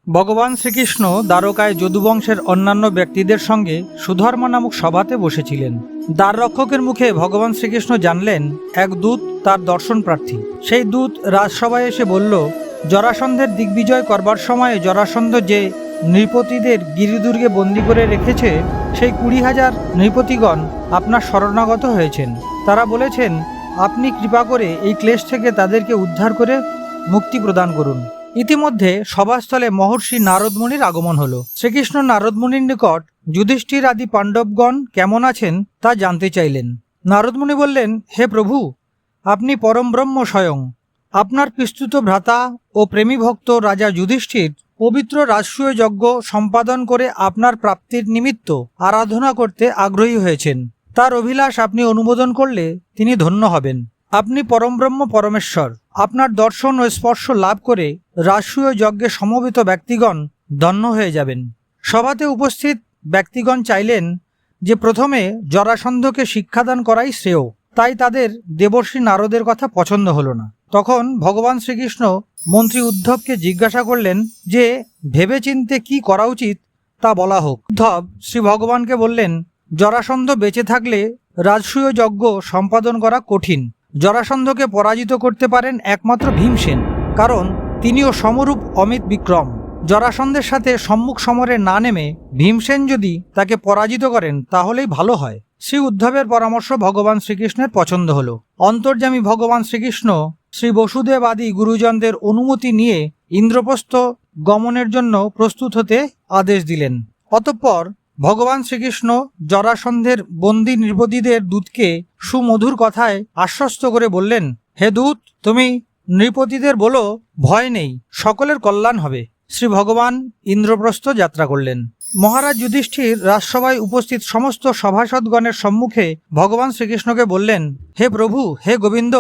ভগবান শ্রীকৃষ্ণ দ্বারকায় যদুবংশের অন্যান্য ব্যক্তিদের সঙ্গে সুধর্মা নামক সভাতে বসেছিলেন। দ্বাররক্ষকের মুখে ভগবান শ্রীকৃষ্ণ জানলেন এক দূত তার দর্শন প্রার্থী। সেই দূত রাজসভায় এসে বলল, জরাসন্ধের দিগ্বিজয় করবার সময়ে জরাসন্ধ যে নৃপতিদের গিরিদুর্গে বন্দী করে রেখেছে, সেই 20,000 নৃপতিগণ আপনার শরণাগত হয়েছেন। তারা বলেছেন, আপনি কৃপা করে এই ক্লেশ থেকে তাদেরকে উদ্ধার করে মুক্তি প্রদান করুন। ইতিমধ্যে সভাস্থলে মহর্ষি নারদমুনির আগমন হলো। শ্রীকৃষ্ণ নারদমুনির নিকট যুধিষ্ঠির আদি পাণ্ডবগণ কেমন আছেন তা জানতে চাইলেন। নারদমুনি বললেন, হে প্রভু, আপনি পরম ব্রহ্ম স্বয়ং। আপনার পিস্তুত ভ্রাতা ও প্রেমী ভক্ত রাজা যুধিষ্ঠির পবিত্র রাজসূয় যজ্ঞ সম্পাদন করে আপনার প্রাপ্তির নিমিত্ত আরাধনা করতে আগ্রহী হয়েছেন। তার অভিলাষ আপনি অনুমোদন করলে তিনি ধন্য হবেন। আপনি পরমব্রহ্ম পরমেশ্বর। আপনার দর্শন ও স্পর্শ লাভ করে রাজসূয় যজ্ঞে সমবেত ব্যক্তিগণ ধন্য হয়ে যাবেন। সভাতে উপস্থিত ব্যক্তিগণ চাইলেন যে প্রথমে জরাসন্ধকে শিক্ষাদান করাই শ্রেয়। তাই তাদের দেবর্ষি নারদের কথা পছন্দ হলো না। তখন ভগবান শ্রীকৃষ্ণ মন্ত্রী উদ্ধবকে জিজ্ঞাসা করলেন যে ভেবেচিন্তে কি করা উচিত তা বলা হোক। উদ্ধব শ্রী ভগবানকে বললেন, জরাসন্ধ বেঁচে থাকলে রাজসূয় যজ্ঞ সম্পাদন করা কঠিন। জরাসন্ধকে পরাজিত করতে পারেন একমাত্র ভীমসেন, কারণ তিনিও সমরূপ অমিত বিক্রম। জরাসন্ধের সাথে সম্মুখ সমরে না নেমে ভীমসেন যদি তাকে পরাজিত করেন তাহলেই ভালো হয়। শ্রী উদ্ধবের পরামর্শ ভগবান শ্রীকৃষ্ণের পছন্দ হলো। অন্তর্যামী ভগবান শ্রীকৃষ্ণ শ্রী বসুদেব আদি গুরুজনদের অনুমতি নিয়ে ইন্দ্রপ্রস্থ গমনের জন্য প্রস্তুত হতে আদেশ দিলেন। অতঃপর ভগবান শ্রীকৃষ্ণ জরাসন্ধের বন্দী নৃপতিদের দূতকে সুমধুর কথায় আশ্বস্ত করে বললেন, হে দূত, তুমি নৃপতিদের বলো ভয় নেই, সকলের কল্যাণ হবে। শ্রী ভগবান ইন্দ্রপ্রস্থ যাত্রা করলেন। মহারাজ যুধিষ্ঠির রাজসভায় উপস্থিত সমস্ত সভাসদগণের সম্মুখে ভগবান শ্রীকৃষ্ণকে বললেন, হে প্রভু, হে গোবিন্দ,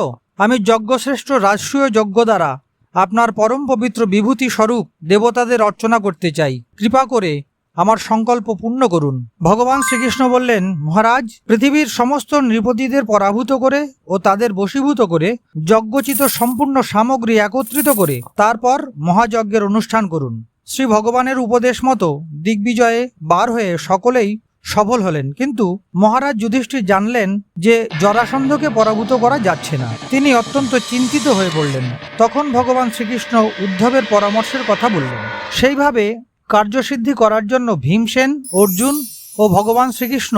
আমি যজ্ঞশ্রেষ্ঠ রাজসূয় যজ্ঞ দ্বারা আপনার পরম পবিত্র বিভূতি স্বরূপ দেবতাদের অর্চনা করতে চাই। কৃপা করে আমার সংকল্প পূর্ণ করুন। ভগবান শ্রীকৃষ্ণ বললেন, মহারাজ, পৃথিবীর সমস্ত নৃপতিদের পরাভূত করে ও তাদের বশীভূত করে যজ্ঞচিত সম্পূর্ণ সামগ্রী একত্রিত করে তারপর মহাযজ্ঞের অনুষ্ঠান করুন। শ্রী ভগবানের উপদেশ মতো দিগ্বিজয়ে বার হয়ে সকলেই সফল হলেন। কিন্তু মহারাজ যুধিষ্ঠির জানলেন যে জরাসন্ধকে পরাভূত করা যাচ্ছে না। তিনি অত্যন্ত চিন্তিত হয়ে পড়লেন। তখন ভগবান শ্রীকৃষ্ণ উদ্ধবের পরামর্শের কথা বললেন। সেইভাবে কার্যসিদ্ধি করার জন্য ভীমসেন, অর্জুন ও ভগবান শ্রীকৃষ্ণ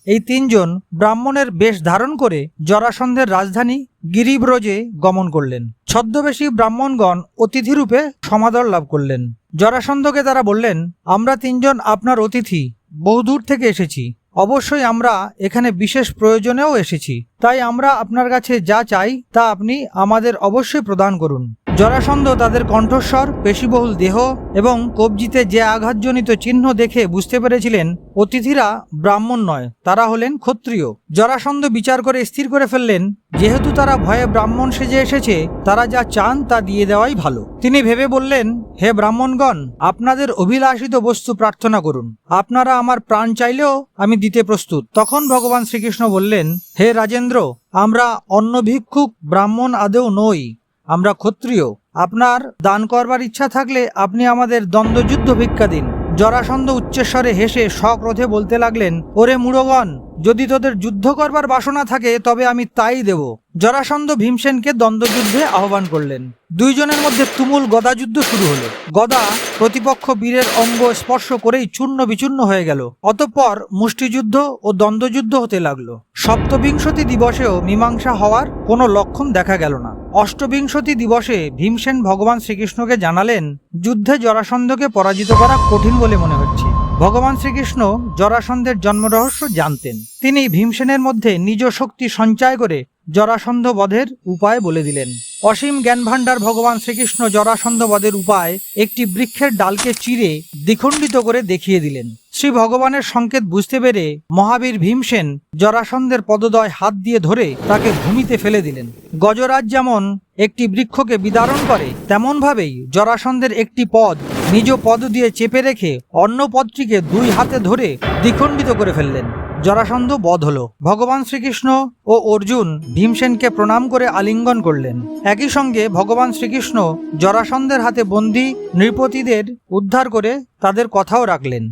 এই তিনজন ব্রাহ্মণের বেশ ধারণ করে জরাসন্ধের রাজধানী গিরিব্রজে গমন করলেন। ছদ্মবেশী ব্রাহ্মণগণ অতিথিরূপে সমাদর লাভ করলেন। জরাসন্ধকে তারা বললেন, আমরা তিনজন আপনার অতিথি, বহুদূর থেকে এসেছি। অবশ্যই আমরা এখানে বিশেষ প্রয়োজনেও এসেছি। তাই আমরা আপনার কাছে যা চাই তা আপনি আমাদের অবশ্যই প্রদান করুন। জরাসন্ধ তাদের কণ্ঠস্বর, পেশিবহুল দেহ এবং কবজিতে যে আঘাতজনিত চিহ্ন দেখে বুঝতে পেরেছিলেন অতিথিরা ব্রাহ্মণ নয়, তারা হলেন ক্ষত্রিয়। জরাসন্ধ বিচার করে স্থির করে ফেললেন, যেহেতু তারা ভয়ে ব্রাহ্মণ সেজে এসেছে, তারা যা চান তা দিয়ে দেওয়াই ভালো। তিনি ভেবে বললেন, হে ব্রাহ্মণগণ, আপনাদের অভিলাষিত বস্তু প্রার্থনা করুন। আপনারা আমার প্রাণ চাইলেও আমি দিতে প্রস্তুত। তখন ভগবান শ্রীকৃষ্ণ বললেন, হে রাজেন্দ্র, আমরা অন্ন ভিক্ষুক ব্রাহ্মণ আদৌ নই, আমরা ক্ষত্রিয়। আপনার দান করবার ইচ্ছা থাকলে আপনি আমাদের দ্বন্দ্বযুদ্ধ ভিক্ষা দিন। জরাসন্ধ উচ্চস্বরে হেসে সক্রোধে বলতে লাগলেন, ওরে মূঢ়গণ, যদি তোদের যুদ্ধ করবার বাসনা থাকে তবে আমি তাই দেব। জরাসন্ধ ভীমসেনকে দ্বন্দ্বযুদ্ধে আহ্বান করলেন। দুইজনের মধ্যে তুমুল গদাযুদ্ধ শুরু হলো। গদা প্রতিপক্ষ বীরের অঙ্গ স্পর্শ করেই চূর্ণ বিচূর্ণ হয়ে গেল। অতঃপর মুষ্টিযুদ্ধ ও দ্বন্দ্বযুদ্ধ হতে লাগলো। সপ্তবিংশতি দিবসেও মীমাংসা হওয়ার কোনো লক্ষণ দেখা গেল না। অষ্টবিংশতি দিবসে ভীমসেন ভগবান শ্রীকৃষ্ণকে জানালেন, যুদ্ধে জরাসন্ধকে পরাজিত করা কঠিন বলে মনে হচ্ছে। ভগবান শ্রীকৃষ্ণ জরাসন্ধের জন্মরহস্য জানতেন। তিনি ভীমসেনের মধ্যে নিজ শক্তি সঞ্চয় করে জরাসন্ধ বধের উপায় বলে দিলেন। অসীম জ্ঞানভাণ্ডার ভগবান শ্রীকৃষ্ণ জরাসন্ধ বধের উপায় একটি বৃক্ষের ডালকে চিরে দ্বিখণ্ডিত করে দেখিয়ে দিলেন। শ্রী ভগবানের সংকেত বুঝতে পেরে মহাবীর ভীমসেন জরাসন্ধের পদদ্বয় হাত দিয়ে ধরে তাকে ভূমিতে ফেলে দিলেন। গজরাজ যেমন একটি বৃক্ষকে বিদারণ করে, তেমন ভাবেই জরাসন্ধের একটি পদ নিজ পদ দিয়ে চেপে রেখে অন্য পদটিকে দুই হাতে ধরে দ্বিখণ্ডিত করে ফেললেন। জরাসন্ধ বধ হলো। ভগবান শ্রীকৃষ্ণ ও অর্জুন ভীমসেনকে প্রণাম করে আলিঙ্গন করলেন। একই সঙ্গে ভগবান শ্রীকৃষ্ণ জরাসন্ধের হাতে বন্দী নৃপতিদের উদ্ধার করে তাদের কথাও রাখলেন।